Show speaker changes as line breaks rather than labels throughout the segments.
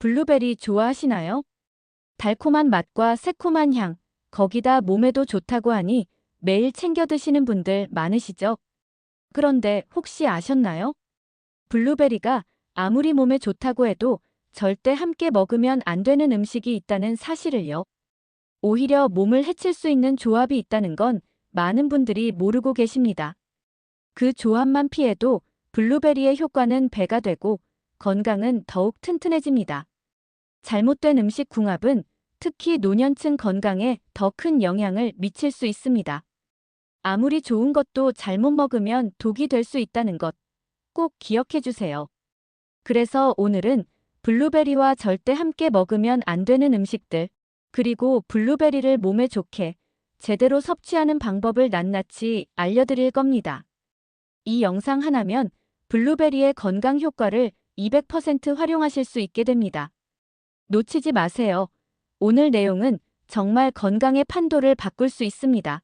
블루베리 좋아하시나요? 달콤한 맛과 새콤한 향, 거기다 몸에도 좋다고 하니 매일 챙겨 드시는 분들 많으시죠? 그런데 혹시 아셨나요? 블루베리가 아무리 몸에 좋다고 해도 절대 함께 먹으면 안 되는 음식이 있다는 사실을요. 오히려 몸을 해칠 수 있는 조합이 있다는 건 많은 분들이 모르고 계십니다. 그 조합만 피해도 블루베리의 효과는 배가 되고 건강은 더욱 튼튼해집니다. 잘못된 음식 궁합은 특히 노년층 건강에 더 큰 영향을 미칠 수 있습니다. 아무리 좋은 것도 잘못 먹으면 독이 될 수 있다는 것 꼭 기억해 주세요. 그래서 오늘은 블루베리와 절대 함께 먹으면 안 되는 음식들, 그리고 블루베리를 몸에 좋게 제대로 섭취하는 방법을 낱낱이 알려드릴 겁니다. 이 영상 하나면 블루베리의 건강 효과를 200% 활용하실 수 있게 됩니다. 놓치지 마세요. 오늘 내용은 정말 건강의 판도를 바꿀 수 있습니다.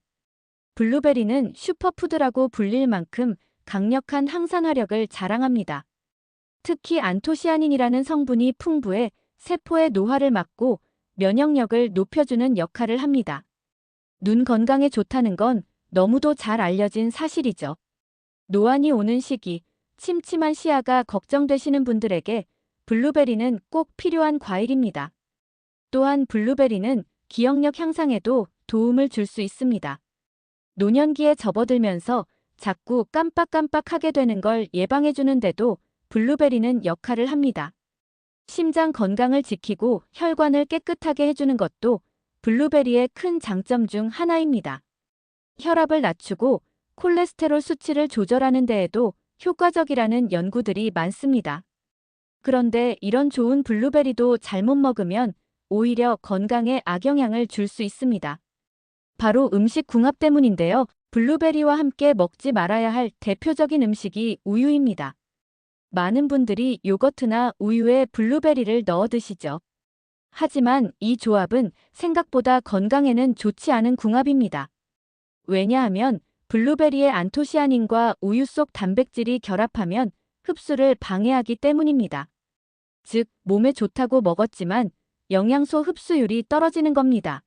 블루베리는 슈퍼푸드라고 불릴 만큼 강력한 항산화력을 자랑합니다. 특히 안토시아닌이라는 성분이 풍부해 세포의 노화를 막고 면역력을 높여주는 역할을 합니다. 눈 건강에 좋다는 건 너무도 잘 알려진 사실이죠. 노안이 오는 시기, 침침한 시야가 걱정되시는 분들에게 블루베리는 꼭 필요한 과일입니다. 또한 블루베리는 기억력 향상에도 도움을 줄 수 있습니다. 노년기에 접어들면서 자꾸 깜빡깜빡하게 되는 걸 예방해주는데도 블루베리는 역할을 합니다. 심장 건강을 지키고 혈관을 깨끗하게 해주는 것도 블루베리의 큰 장점 중 하나입니다. 혈압을 낮추고 콜레스테롤 수치를 조절하는 데에도 효과적이라는 연구들이 많습니다. 그런데 이런 좋은 블루베리도 잘못 먹으면 오히려 건강에 악영향을 줄 수 있습니다. 바로 음식 궁합 때문인데요. 블루베리와 함께 먹지 말아야 할 대표적인 음식이 우유입니다. 많은 분들이 요거트나 우유에 블루베리를 넣어 드시죠. 하지만 이 조합은 생각보다 건강에는 좋지 않은 궁합입니다. 왜냐하면 블루베리의 안토시아닌과 우유 속 단백질이 결합하면 흡수를 방해하기 때문입니다. 즉, 몸에 좋다고 먹었지만 영양소 흡수율이 떨어지는 겁니다.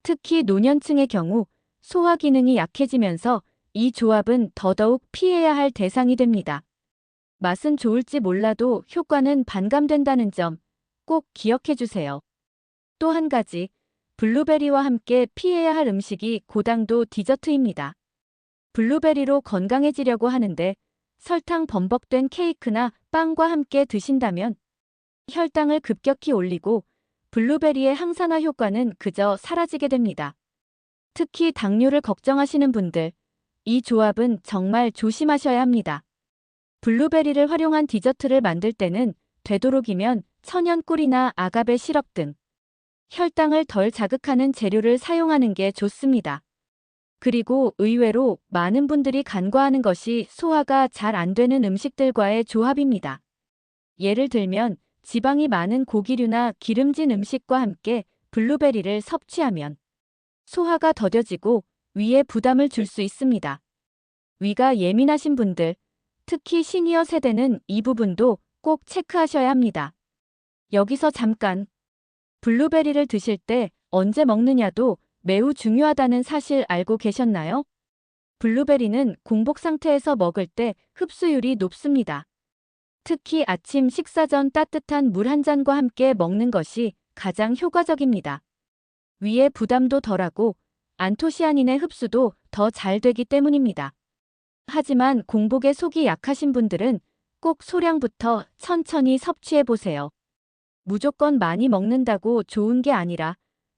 특히 노년층의 경우 소화 기능이 약해지면서 이 조합은 더더욱 피해야 할 대상이 됩니다. 맛은 좋을지 몰라도 효과는 반감된다는 점 꼭 기억해 주세요. 또 한 가지, 블루베리와 함께 피해야 할 음식이 고당도 디저트입니다. 블루베리로 건강해지려고 하는데 설탕 범벅된 케이크나 빵과 함께 드신다면 혈당을 급격히 올리고 블루베리의 항산화 효과는 그저 사라지게 됩니다. 특히 당뇨를 걱정하시는 분들, 이 조합은 정말 조심하셔야 합니다. 블루베리를 활용한 디저트를 만들 때는 되도록이면 천연 꿀이나 아가베 시럽 등 혈당을 덜 자극하는 재료를 사용하는 게 좋습니다. 그리고 의외로 많은 분들이 간과하는 것이 소화가 잘 안 되는 음식들과의 조합입니다. 예를 들면 지방이 많은 고기류나 기름진 음식과 함께 블루베리를 섭취하면 소화가 더뎌지고 위에 부담을 줄 수 있습니다. 위가 예민하신 분들, 특히 시니어 세대는 이 부분도 꼭 체크하셔야 합니다. 여기서 잠깐, 블루베리를 드실 때 언제 먹느냐도 매우 중요하다는 사실 알고 계셨나요? 블루베리는 공복 상태에서 먹을 때 흡수율이 높습니다. 특히 아침 식사 전 따뜻한 물 한 잔과 함께 먹는 것이 가장 효과적입니다. 위에 부담도 덜하고 안토시아닌의 흡수도 더 잘 되기 때문입니다. 하지만 공복에 속이 약하신 분들은 꼭 소량부터 천천히 섭취해 보세요. 무조건 많이 먹는다고 좋은 게 아니라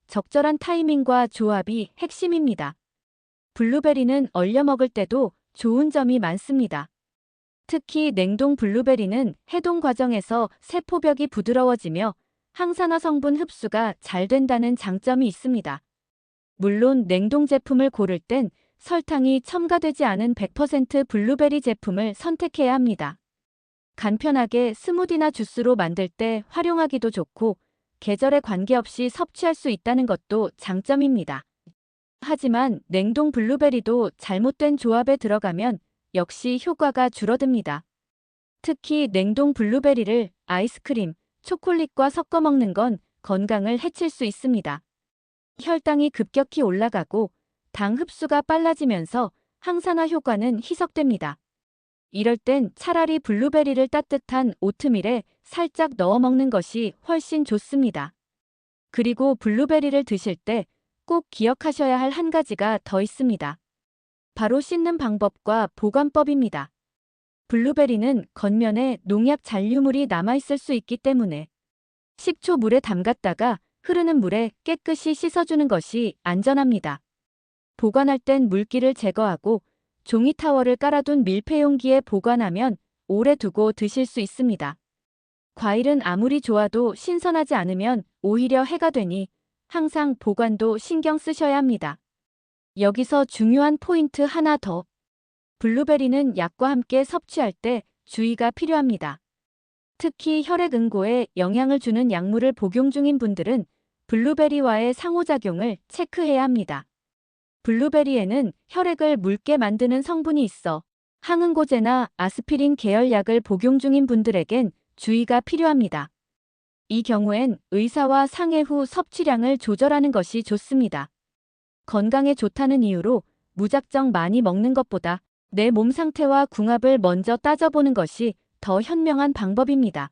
적절한 타이밍과 조합이 핵심입니다. 블루베리는 얼려 먹을 때도 좋은 점이 많습니다. 특히 냉동 블루베리는 해동 과정에서 세포벽이 부드러워지며 항산화 성분 흡수가 잘 된다는 장점이 있습니다. 물론 냉동 제품을 고를 땐 설탕이 첨가되지 않은 100% 블루베리 제품을 선택해야 합니다. 간편하게 스무디나 주스로 만들 때 활용하기도 좋고 계절에 관계없이 섭취할 수 있다는 것도 장점입니다. 하지만 냉동 블루베리도 잘못된 조합에 들어가면 역시 효과가 줄어듭니다. 특히 냉동 블루베리를 아이스크림, 초콜릿과 섞어 먹는 건 건강을 해칠 수 있습니다. 혈당이 급격히 올라가고 당 흡수가 빨라지면서 항산화 효과는 희석됩니다. 이럴 땐 차라리 블루베리를 따뜻한 오트밀에 살짝 넣어 먹는 것이 훨씬 좋습니다. 그리고 블루베리를 드실 때 꼭 기억하셔야 할 한 가지가 더 있습니다. 바로 씻는 방법과 보관법입니다. 블루베리는 겉면에 농약 잔류물이 남아있을 수 있기 때문에 식초 물에 담갔다가 흐르는 물에 깨끗이 씻어주는 것이 안전합니다. 보관할 땐 물기를 제거하고 종이 타월을 깔아둔 밀폐용기에 보관하면 오래 두고 드실 수 있습니다. 과일은 아무리 좋아도 신선하지 않으면 오히려 해가 되니 항상 보관도 신경 쓰셔야 합니다. 여기서 중요한 포인트 하나 더. 블루베리는 약과 함께 섭취할 때 주의가 필요합니다. 특히 혈액 응고에 영향을 주는 약물을 복용 중인 분들은 블루베리와의 상호작용을 체크해야 합니다. 블루베리에는 혈액을 묽게 만드는 성분이 있어 항응고제나 아스피린 계열 약을 복용 중인 분들에겐 주의가 필요합니다. 이 경우엔 의사와 상의 후 섭취량을 조절하는 것이 좋습니다. 건강에 좋다는 이유로 무작정 많이 먹는 것보다 내 몸 상태와 궁합을 먼저 따져보는 것이 더 현명한 방법입니다.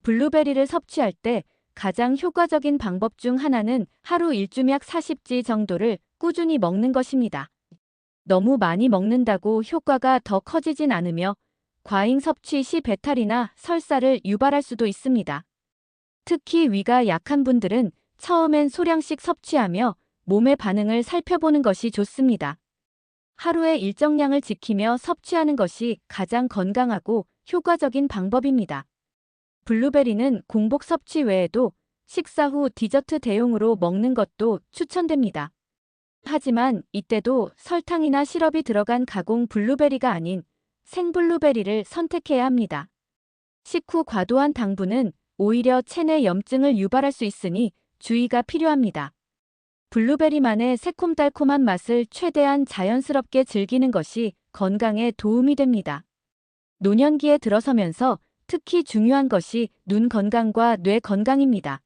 블루베리를 섭취할 때 가장 효과적인 방법 중 하나는 하루 1주약 40지 정도를 꾸준히 먹는 것입니다. 너무 많이 먹는다고 효과가 더 커지진 않으며 과잉 섭취 시 배탈이나 설사를 유발할 수도 있습니다. 특히 위가 약한 분들은 처음엔 소량씩 섭취하며 몸의 반응을 살펴보는 것이 좋습니다. 하루에 일정량을 지키며 섭취하는 것이 가장 건강하고 효과적인 방법입니다. 블루베리는 공복 섭취 외에도 식사 후 디저트 대용으로 먹는 것도 추천됩니다. 하지만 이때도 설탕이나 시럽이 들어간 가공 블루베리가 아닌 생블루베리를 선택해야 합니다. 식후 과도한 당분은 오히려 체내 염증을 유발할 수 있으니 주의가 필요합니다. 블루베리만의 새콤달콤한 맛을 최대한 자연스럽게 즐기는 것이 건강에 도움이 됩니다. 노년기에 들어서면서 특히 중요한 것이 눈 건강과 뇌 건강입니다.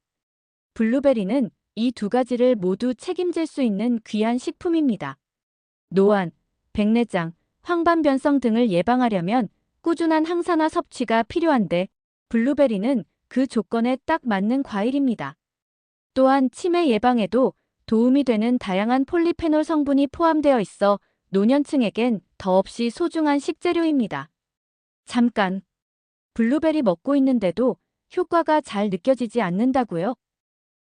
블루베리는 이 두 가지를 모두 책임질 수 있는 귀한 식품입니다. 노안, 백내장, 황반변성 등을 예방하려면 꾸준한 항산화 섭취가 필요한데 블루베리는 그 조건에 딱 맞는 과일입니다. 또한 치매 예방에도 도움이 되는 다양한 폴리페놀 성분이 포함되어 있어 노년층에겐 더없이 소중한 식재료입니다. 잠깐, 블루베리 먹고 있는데도 효과가 잘 느껴지지 않는다고요?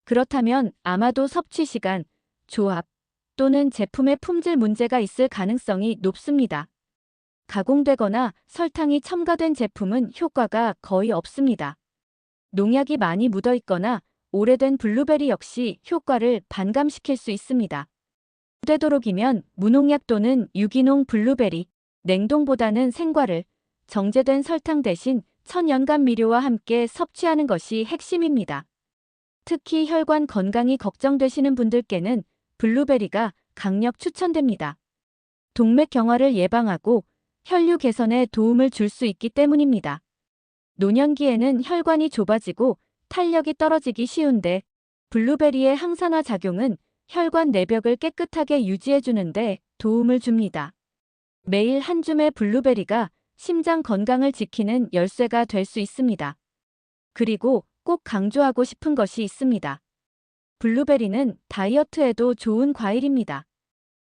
그렇다면 아마도 섭취 시간, 조합 또는 제품의 품질 문제가 있을 가능성이 높습니다. 가공되거나 설탕이 첨가된 제품은 효과가 거의 없습니다. 농약이 많이 묻어 있거나 오래된 블루베리 역시 효과를 반감시킬 수 있습니다. 되도록이면 무농약 또는 유기농 블루베리, 냉동보다는 생과를 정제된 설탕 대신 천연감 미료와 함께 섭취하는 것이 핵심입니다. 특히 혈관 건강이 걱정되시는 분들께는 블루베리가 강력 추천됩니다. 동맥 경화를 예방하고 혈류 개선에 도움을 줄 수 있기 때문입니다. 노년기에는 혈관이 좁아지고 탄력이 떨어지기 쉬운데 블루베리의 항산화 작용은 혈관 내벽을 깨끗하게 유지해주는 데 도움을 줍니다. 매일 한 줌의 블루베리가 심장 건강을 지키는 열쇠가 될 수 있습니다. 그리고 꼭 강조하고 싶은 것이 있습니다. 블루베리는 다이어트에도 좋은 과일입니다.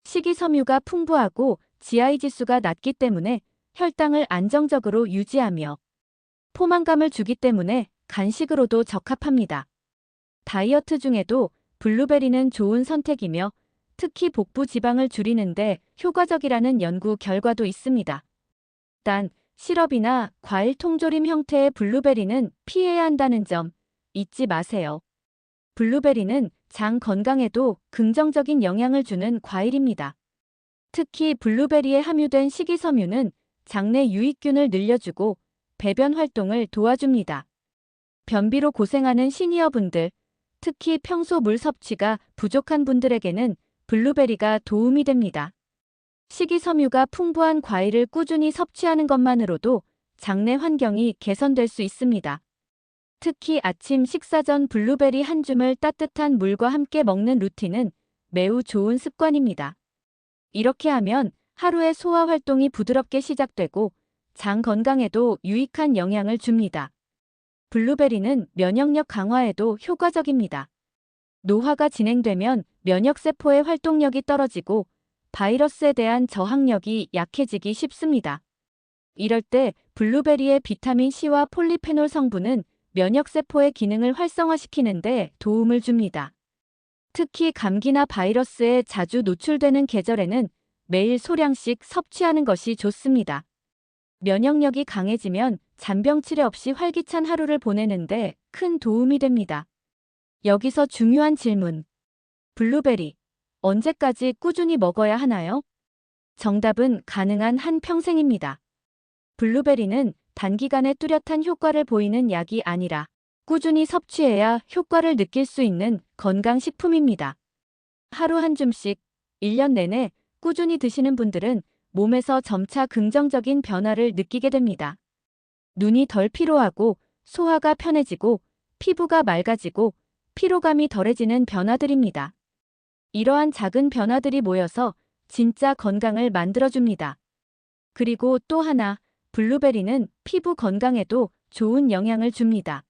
식이섬유가 풍부하고 GI 지수가 낮기 때문에 혈당을 안정적으로 유지하며 포만감을 주기 때문에 간식으로도 적합합니다. 다이어트 중에도 블루베리는 좋은 선택이며 특히 복부 지방을 줄이는데 효과적이라는 연구 결과도 있습니다. 단, 시럽이나 과일 통조림 형태의 블루베리는 피해야 한다는 점 잊지 마세요. 블루베리는 장 건강에도 긍정적인 영향을 주는 과일입니다. 특히 블루베리에 함유된 식이섬유는 장내 유익균을 늘려주고 배변 활동을 도와줍니다. 변비로 고생하는 시니어분들, 특히 평소 물 섭취가 부족한 분들에게는 블루베리가 도움이 됩니다. 식이섬유가 풍부한 과일을 꾸준히 섭취하는 것만으로도 장내 환경이 개선될 수 있습니다. 특히 아침 식사 전 블루베리 한 줌을 따뜻한 물과 함께 먹는 루틴은 매우 좋은 습관입니다. 이렇게 하면 하루의 소화 활동이 부드럽게 시작되고 장 건강에도 유익한 영향을 줍니다. 블루베리는 면역력 강화에도 효과적입니다. 노화가 진행되면 면역세포의 활동력이 떨어지고 바이러스에 대한 저항력이 약해지기 쉽습니다. 이럴 때 블루베리의 비타민 C와 폴리페놀 성분은 면역세포의 기능을 활성화시키는 데 도움을 줍니다. 특히 감기나 바이러스에 자주 노출되는 계절에는 매일 소량씩 섭취하는 것이 좋습니다. 면역력이 강해지면 잔병 치레 없이 활기찬 하루를 보내는데 큰 도움이 됩니다. 여기서 중요한 질문. 블루베리, 언제까지 꾸준히 먹어야 하나요? 정답은 가능한 한 평생입니다. 블루베리는 단기간에 뚜렷한 효과를 보이는 약이 아니라 꾸준히 섭취해야 효과를 느낄 수 있는 건강식품입니다. 하루 한 줌씩 1년 내내 꾸준히 드시는 분들은 몸에서 점차 긍정적인 변화를 느끼게 됩니다. 눈이 덜 피로하고 소화가 편해지고 피부가 맑아지고 피로감이 덜해지는 변화들입니다. 이러한 작은 변화들이 모여서 진짜 건강을 만들어줍니다. 그리고 또 하나, 블루베리는 피부 건강에도 좋은 영향을 줍니다.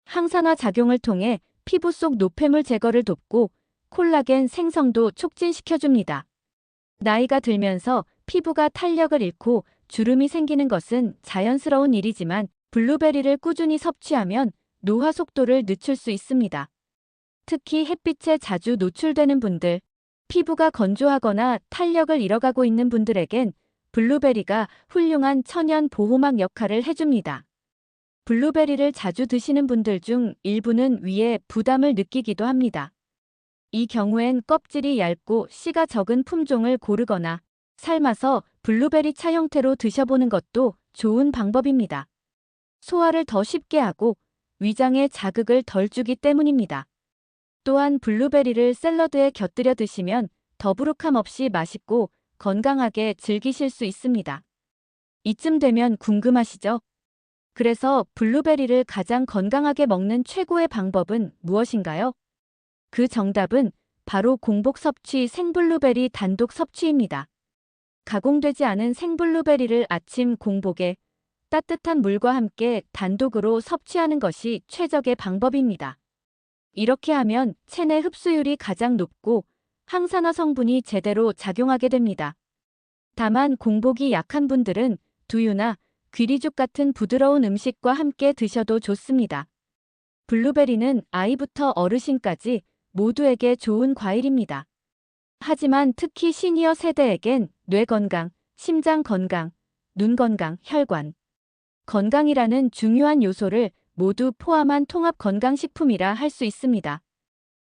항산화 작용을 통해 피부 속 노폐물 제거를 돕고 콜라겐 생성도 촉진시켜줍니다. 나이가 들면서 피부가 탄력을 잃고 주름이 생기는 것은 자연스러운 일이지만 블루베리를 꾸준히 섭취하면 노화 속도를 늦출 수 있습니다. 특히 햇빛에 자주 노출되는 분들, 피부가 건조하거나 탄력을 잃어가고 있는 분들에겐 블루베리가 훌륭한 천연 보호막 역할을 해줍니다. 블루베리를 자주 드시는 분들 중 일부는 위에 부담을 느끼기도 합니다. 이 경우엔 껍질이 얇고 씨가 적은 품종을 고르거나 삶아서 블루베리 차 형태로 드셔보는 것도 좋은 방법입니다. 소화를 더 쉽게 하고 위장에 자극을 덜 주기 때문입니다. 또한 블루베리를 샐러드에 곁들여 드시면 더부룩함 없이 맛있고 건강하게 즐기실 수 있습니다. 이쯤 되면 궁금하시죠? 그래서 블루베리를 가장 건강하게 먹는 최고의 방법은 무엇인가요? 그 정답은 바로 공복 섭취 생블루베리 단독 섭취입니다. 가공되지 않은 생블루베리를 아침 공복에 따뜻한 물과 함께 단독으로 섭취하는 것이 최적의 방법입니다. 이렇게 하면 체내 흡수율이 가장 높고 항산화 성분이 제대로 작용하게 됩니다. 다만 공복이 약한 분들은 두유나 귀리죽 같은 부드러운 음식과 함께 드셔도 좋습니다. 블루베리는 아이부터 어르신까지 모두에게 좋은 과일입니다. 하지만 특히 시니어 세대에겐 뇌 건강, 심장 건강, 눈 건강, 혈관 건강이라는 중요한 요소를 모두 포함한 통합 건강식품이라 할 수 있습니다.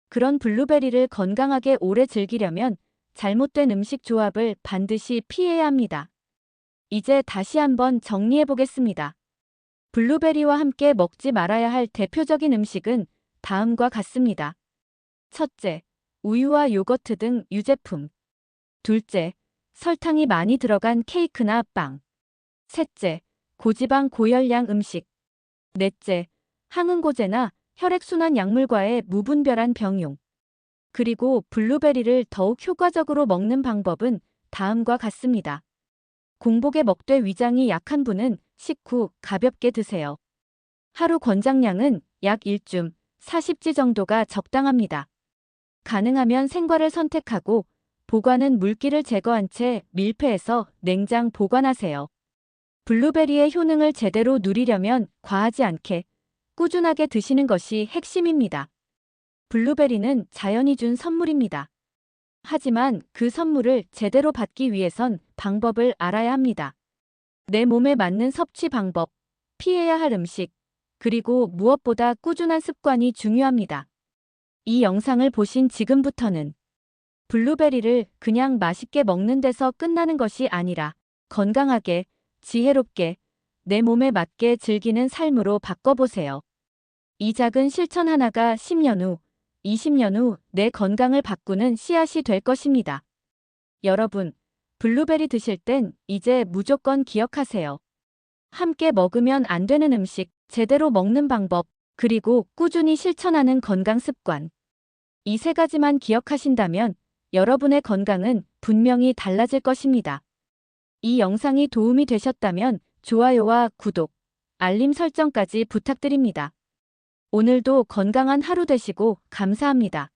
그런 블루베리를 건강하게 오래 즐기려면 잘못된 음식 조합을 반드시 피해야 합니다. 이제 다시 한번 정리해 보겠습니다. 블루베리와 함께 먹지 말아야 할 대표적인 음식은 다음과 같습니다. 첫째, 우유와 요거트 등 유제품. 둘째, 설탕이 많이 들어간 케이크나 빵. 셋째, 고지방 고열량 음식. 넷째, 항응고제나 혈액순환 약물과의 무분별한 병용. 그리고 블루베리를 더욱 효과적으로 먹는 방법은 다음과 같습니다. 공복에 먹되 위장이 약한 분은 식후 가볍게 드세요. 하루 권장량은 약 1줌, 40지 정도가 적당합니다. 가능하면 생과를 선택하고 보관은 물기를 제거한 채 밀폐해서 냉장 보관하세요. 블루베리의 효능을 제대로 누리려면 과하지 않게 꾸준하게 드시는 것이 핵심입니다. 블루베리는 자연이 준 선물입니다. 하지만 그 선물을 제대로 받기 위해선 방법을 알아야 합니다. 내 몸에 맞는 섭취 방법, 피해야 할 음식, 그리고 무엇보다 꾸준한 습관이 중요합니다. 이 영상을 보신 지금부터는 블루베리를 그냥 맛있게 먹는 데서 끝나는 것이 아니라 건강하게, 지혜롭게, 내 몸에 맞게 즐기는 삶으로 바꿔보세요. 이 작은 실천 하나가 10년 후, 20년 후 내 건강을 바꾸는 씨앗이 될 것입니다. 여러분, 블루베리 드실 땐 이제 무조건 기억하세요. 함께 먹으면 안 되는 음식, 제대로 먹는 방법, 그리고 꾸준히 실천하는 건강 습관. 이 세 가지만 기억하신다면 여러분의 건강은 분명히 달라질 것입니다. 이 영상이 도움이 되셨다면 좋아요와 구독, 알림 설정까지 부탁드립니다. 오늘도 건강한 하루 되시고 감사합니다.